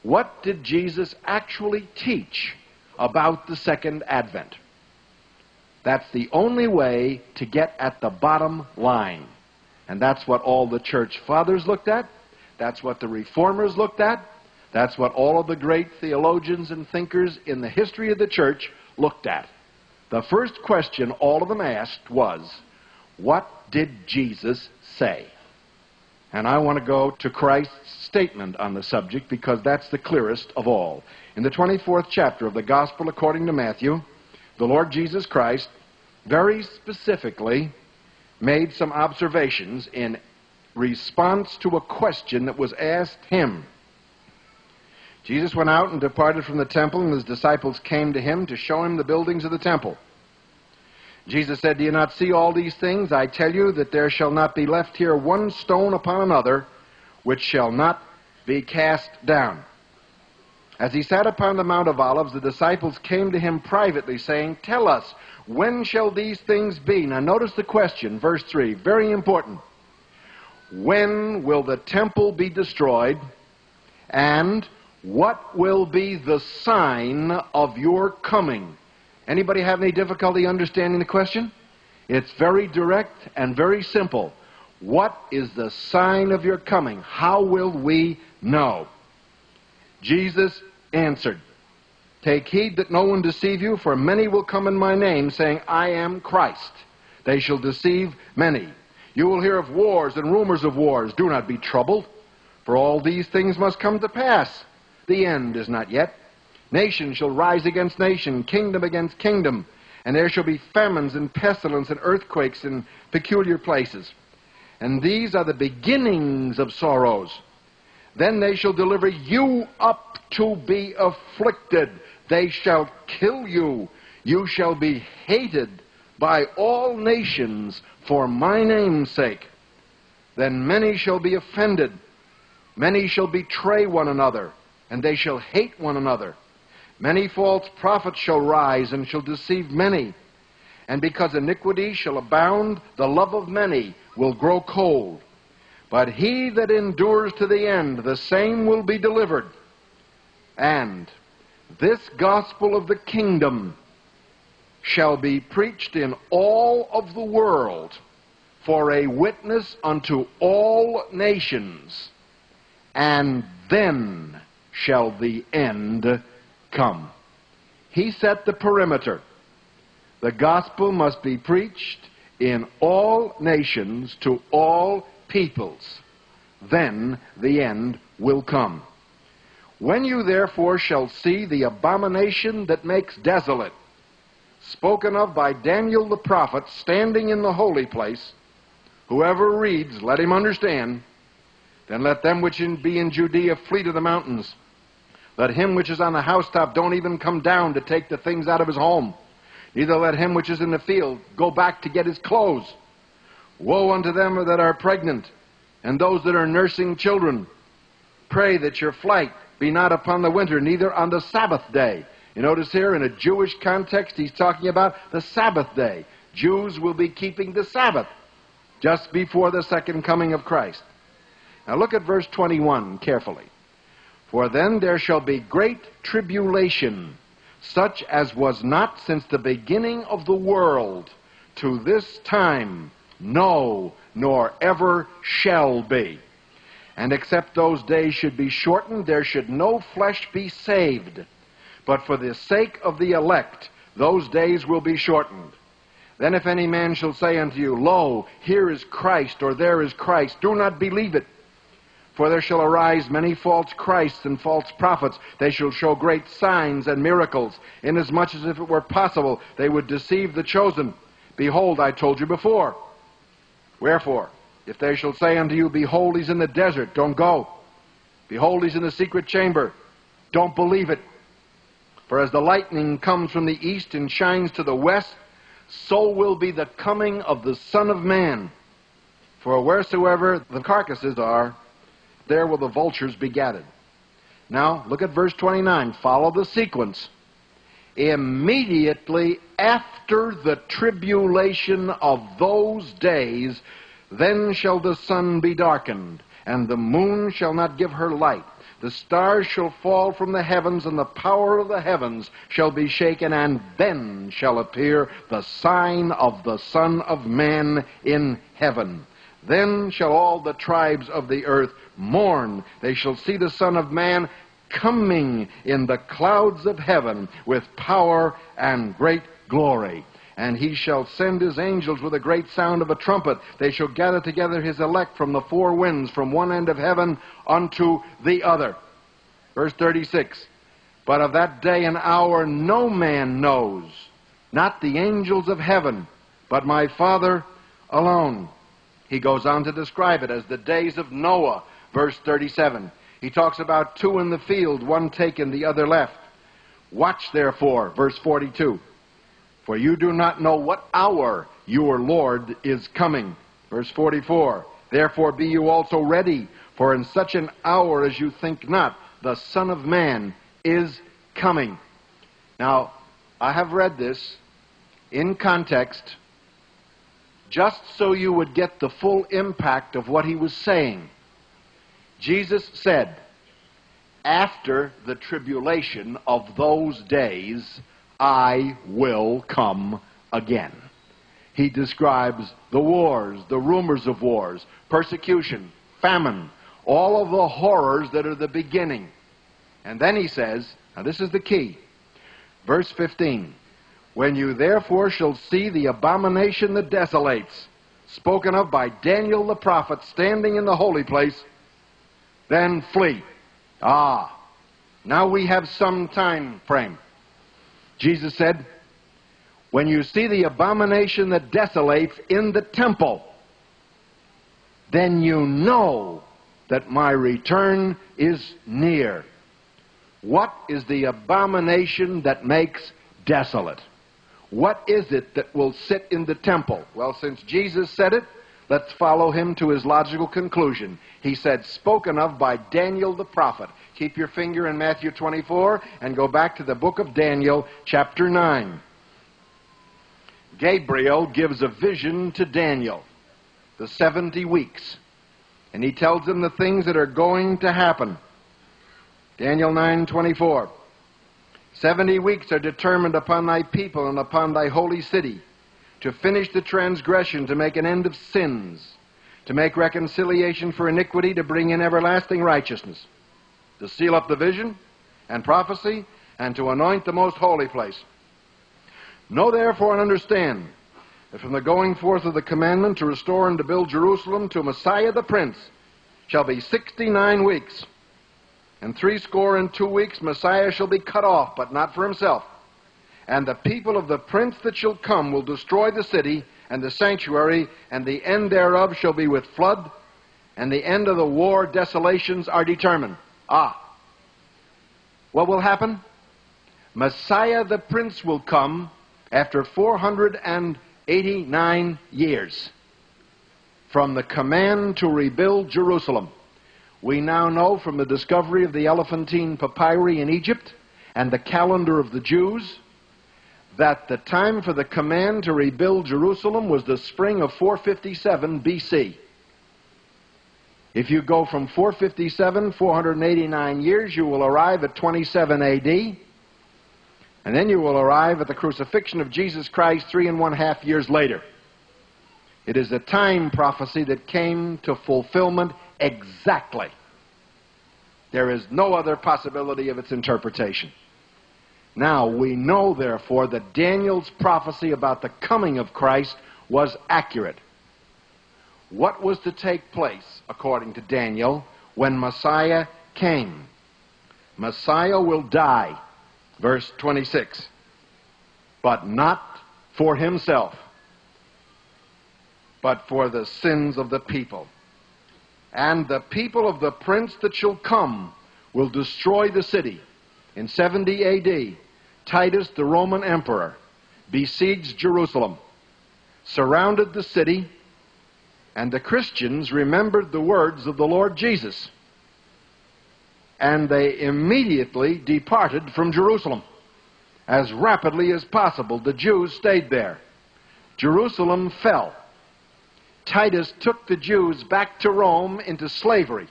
What did Jesus actually teach about the second advent? That's the only way to get at the bottom line. And that's what all the church fathers looked at. That's what the reformers looked at. That's what all of the great theologians and thinkers in the history of the church looked at. The first question all of them asked was, what did Jesus say? And I want to go to Christ's statement on the subject because that's the clearest of all. In the 24th chapter of the Gospel according to Matthew, the Lord Jesus Christ very specifically made some observations in response to a question that was asked him. Jesus went out and departed from the temple, and his disciples came to him to show him the buildings of the temple. Jesus said, "Do you not see all these things? I tell you that there shall not be left here one stone upon another, which shall not be cast down." As he sat upon the Mount of Olives, the disciples came to him privately, saying, "Tell us, when shall these things be?" Now notice the question, verse 3, very important. When will the temple be destroyed, and what will be the sign of your coming? Anybody have any difficulty understanding the question? It's very direct and very simple. What is the sign of your coming? How will we know? Jesus answered, "Take heed that no one deceive you, for many will come in my name, saying, 'I am Christ.' They shall deceive many. You will hear of wars and rumors of wars. Do not be troubled, for all these things must come to pass. The end is not yet. Nation shall rise against nation, kingdom against kingdom, and there shall be famines and pestilence and earthquakes in peculiar places. And these are the beginnings of sorrows. Then they shall deliver you up to be afflicted. They shall kill you. You shall be hated by all nations for my name's sake. Then many shall be offended. Many shall betray one another, and they shall hate one another. Many false prophets shall rise and shall deceive many. And because iniquity shall abound, the love of many will grow cold. But he that endures to the end, the same will be delivered. And this gospel of the kingdom shall be preached in all of the world for a witness unto all nations, and then shall the end come." He set the perimeter. The gospel must be preached in all nations to all peoples. Then the end will come. "When you therefore shall see the abomination that makes desolate, spoken of by Daniel the prophet, standing in the holy place, whoever reads, let him understand. Then let them which be in Judea flee to the mountains. Let him which is on the housetop don't even come down to take the things out of his home. Neither let him which is in the field go back to get his clothes. Woe unto them that are pregnant, and those that are nursing children. Pray that your flight be not upon the winter, neither on the Sabbath day." You notice here, in a Jewish context, he's talking about the Sabbath day. Jews will be keeping the Sabbath just before the second coming of Christ. Now look at verse 21 carefully. "For then there shall be great tribulation, such as was not since the beginning of the world to this time, no, nor ever shall be. And except those days should be shortened, there should no flesh be saved. But for the sake of the elect, those days will be shortened. Then if any man shall say unto you, Lo, here is Christ, or there is Christ, do not believe it. For there shall arise many false Christs and false prophets. They shall show great signs and miracles, inasmuch as if it were possible they would deceive the chosen. Behold, I told you before. Wherefore, if they shall say unto you, Behold, he's in the desert, don't go. Behold, he's in the secret chamber, don't believe it. For as the lightning comes from the east and shines to the west, so will be the coming of the Son of Man. For wheresoever the carcasses are, there will the vultures be gathered." Now, look at verse 29. Follow the sequence. "Immediately after the tribulation of those days, then shall the sun be darkened, and the moon shall not give her light. The stars shall fall from the heavens, and the power of the heavens shall be shaken, and then shall appear the sign of the Son of Man in heaven. Then shall all the tribes of the earth mourn. They shall see the Son of Man coming in the clouds of heaven with power and great glory. And he shall send his angels with a great sound of a trumpet. They shall gather together his elect from the four winds, from one end of heaven unto the other. Verse 36. But of that day and hour no man knows, not the angels of heaven, but my Father alone. He goes on to describe it as the days of Noah, verse 37. He talks about two in the field, one taken, the other left. Watch therefore, verse 42. For you do not know what hour your Lord is coming. Verse 44. Therefore be you also ready, for in such an hour as you think not, the Son of Man is coming. Now, I have read this in context just so you would get the full impact of what he was saying. Jesus said, after the tribulation of those days, I will come again. He describes the wars, the rumors of wars, persecution, famine, all of the horrors that are the beginning. And then he says, now this is the key, verse 15, when you therefore shall see the abomination that desolates, spoken of by Daniel the prophet, standing in the holy place, then flee. Now we have some time frame. Jesus said, when you see the abomination that desolates in the temple, then you know that my return is near. What is the abomination that makes desolate? What is it that will sit in the temple? Well, since Jesus said it, let's follow him to his logical conclusion. He said, spoken of by Daniel the prophet. Keep your finger in Matthew 24 and go back to the book of Daniel, chapter 9. Gabriel gives a vision to Daniel, the 70 weeks. And he tells him the things that are going to happen. Daniel 9:24. 70 weeks are determined upon thy people and upon thy holy city, to finish the transgression, to make an end of sins, to make reconciliation for iniquity, to bring in everlasting righteousness, to seal up the vision and prophecy, and to anoint the most holy place. Know therefore and understand that from the going forth of the commandment to restore and to build Jerusalem to Messiah the Prince shall be 69 weeks. And 62 weeks Messiah shall be cut off, but not for himself. And the people of the prince that shall come will destroy the city and the sanctuary, and the end thereof shall be with flood, and the end of the war desolations are determined. What will happen? Messiah the Prince will come after 489 years from the command to rebuild Jerusalem. We now know from the discovery of the Elephantine papyri in Egypt and the calendar of the Jews that the time for the command to rebuild Jerusalem was the spring of 457 BC. If you go from 457, 489 years, you will arrive at 27 AD, and then you will arrive at the crucifixion of Jesus Christ 3½ years later. It is a time prophecy that came to fulfillment exactly. There is no other possibility of its interpretation. Now, we know, therefore, that Daniel's prophecy about the coming of Christ was accurate. What was to take place, according to Daniel, when Messiah came? Messiah will die, verse 26, but not for himself, but for the sins of the people. And the people of the prince that shall come will destroy the city. In 70 AD, Titus, the Roman emperor, besieged Jerusalem, surrounded the city, and the Christians remembered the words of the Lord Jesus. And they immediately departed from Jerusalem. As rapidly as possible, the Jews stayed there. Jerusalem fell. Titus took the Jews back to Rome into slavery.